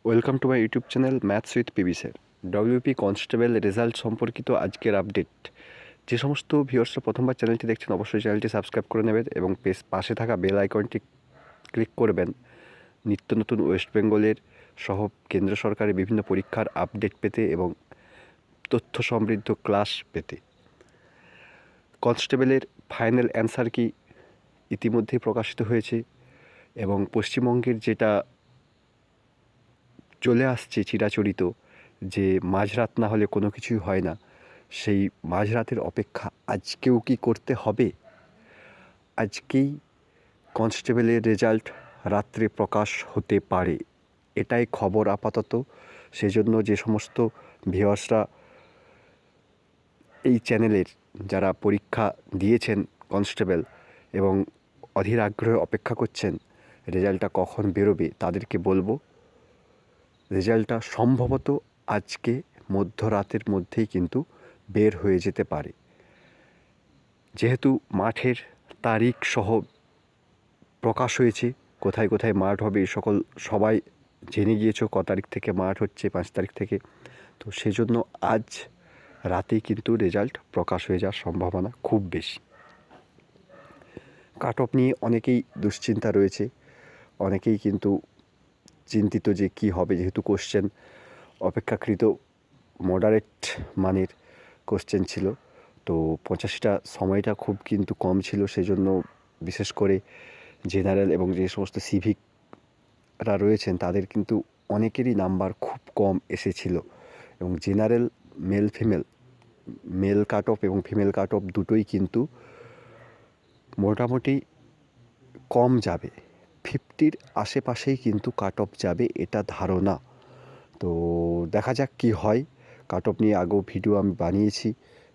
Welcome to my YouTube channel maths with PB sir. WP constable result সম্পর্কিত আজকের update. যে সমস্ত ভিউয়ার্সরা প্রথমবার চ্যানেলটি দেখছেন অবশ্যই চ্যানেলটি সাবস্ক্রাইব করে নেবেন এবং পাশে থাকা বেল আইকনটি ক্লিক করবেন নিত্য নতুন ওয়েস্ট বেঙ্গলের সহ কেন্দ্র সরকারের বিভিন্ন পরীক্ষার আপডেট পেতে এবং তথ্য সমৃদ্ধ ক্লাস পেতে। কনস্টেবলের ফাইনাল অ্যান্সার কি ইতিমধ্যেই প্রকাশিত হয়েছে এবং পশ্চিমবঙ্গের যেটা চলে আসছে চিরাচরিত যে মাঝরাত না হলে কোনো কিছুই হয় না, সেই মাঝরাতের অপেক্ষা আজকেও কি করতে হবে? আজকেই কনস্টেবলের রেজাল্ট রাত্রে প্রকাশ হতে পারে, এটাই খবর আপাতত। সেজন্য যে সমস্ত ভিউয়ার্সরা এই চ্যানেলের যারা পরীক্ষা দিয়েছেন কনস্টেবল এবং অধীর আগ্রহে অপেক্ষা করছেন রেজাল্টটা কখন বেরোবে, তাদেরকে বলবো রেজাল্টটা সম্ভবত আজকে মধ্যরাতের মধ্যেই কিন্তু বের হয়ে যেতে পারে। যেহেতু মাঠের তারিখ সহ প্রকাশ হয়েছে, কোথায় কোথায় মাঠ হবে সবাই জেনে গিয়েছো ক তারিখ থেকে মাঠ হচ্ছে, 5 তারিখ থেকে। তো সেজন্য আজ রাতেই কিন্তু রেজাল্ট প্রকাশ হয়ে যাওয়ার সম্ভাবনা খুব বেশি। কাট অফ নিয়ে অনেকেই দুশ্চিন্তা রয়েছে, অনেকেই কিন্তু চিন্তিত যে কী হবে, যেহেতু কোশ্চেন অপেক্ষাকৃত মডারেট মানের কোশ্চেন ছিল। তো 85টা সময়টা খুব কিন্তু কম ছিল, সেজন্য বিশেষ করে জেনারেল এবং যে সমস্ত সিভিকরা রয়েছেন তাদের কিন্তু অনেকেরই নাম্বার খুব কম এসেছিল। এবং জেনারেল মেল কাট অফ এবং ফিমেল কাট অফ দুটোই কিন্তু মোটামুটি কম যাবে, 50-র আশেপাশেই কিন্তু কাট অফ যাবে, এটা ধারণা। তো দেখা যাক কী হয়। কাট অফ নিয়ে আগেও ভিডিও আমি বানিয়েছি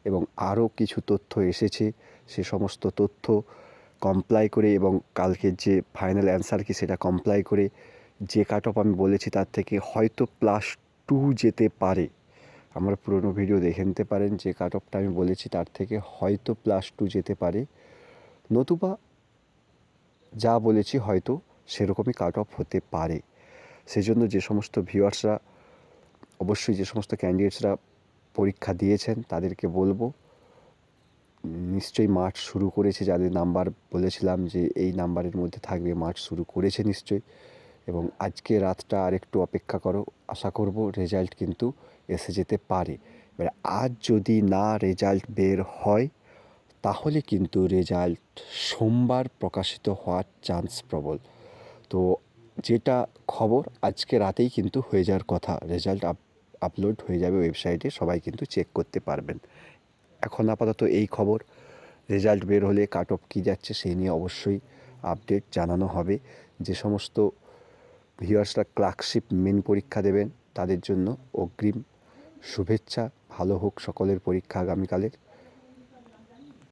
এবং আরও কিছু তথ্য এসেছে, সে সমস্ত তথ্য কমপ্লাই করে এবং কালকের যে ফাইনাল অ্যান্সার কি সেটা কমপ্লাই করে যে কাট অফ আমি বলেছি তার থেকে হয়তো +2 যেতে পারে। আমার পুরনো ভিডিও দেখে নিতে পারেন, যে কাট অফটা আমি বলেছি তার থেকে হয়তো +2 যেতে পারে, নতুবা যা বলেছি হয়তো সেরকমই কাট অফ হতে পারে। সেজন্য যে সমস্ত ভিউয়ার্সরা, অবশ্যই যে সমস্ত ক্যান্ডিডেটসরা পরীক্ষা দিয়েছেন তাদেরকে বলবো নিশ্চয়ই মাঠ শুরু করেছে, যাদের নাম্বার বলেছিলাম যে এই নাম্বারের মধ্যে থাকবে মাঠ শুরু করেছে নিশ্চয়ই। এবং আজকে রাতটা আরেকটু অপেক্ষা করো, আশা করব রেজাল্ট কিন্তু এসে যেতে পারে। এবার আজ যদি না রেজাল্ট বের হয় তাহলে কিন্তু রেজাল্ট সোমবার প্রকাশিত হওয়ার চান্স প্রবল। তো যেটা খবর আজকে রাতেই কিন্তু হয়ে যাওয়ার কথা, রেজাল্ট আপলোড হয়ে যাবে ওয়েবসাইটে, সবাই কিন্তু চেক করতে পারবেন। এখন আপাতত এই খবর, রেজাল্ট বের হলে কাট অফ কী যাচ্ছে সেই নিয়ে অবশ্যই আপডেট জানানো হবে। যে সমস্ত ভিউয়ার্সরা ক্লার্কশিপ মেন পরীক্ষা দেবেন তাদের জন্য অগ্রিম শুভেচ্ছা, ভালো হোক সকলের পরীক্ষা আগামীকালের।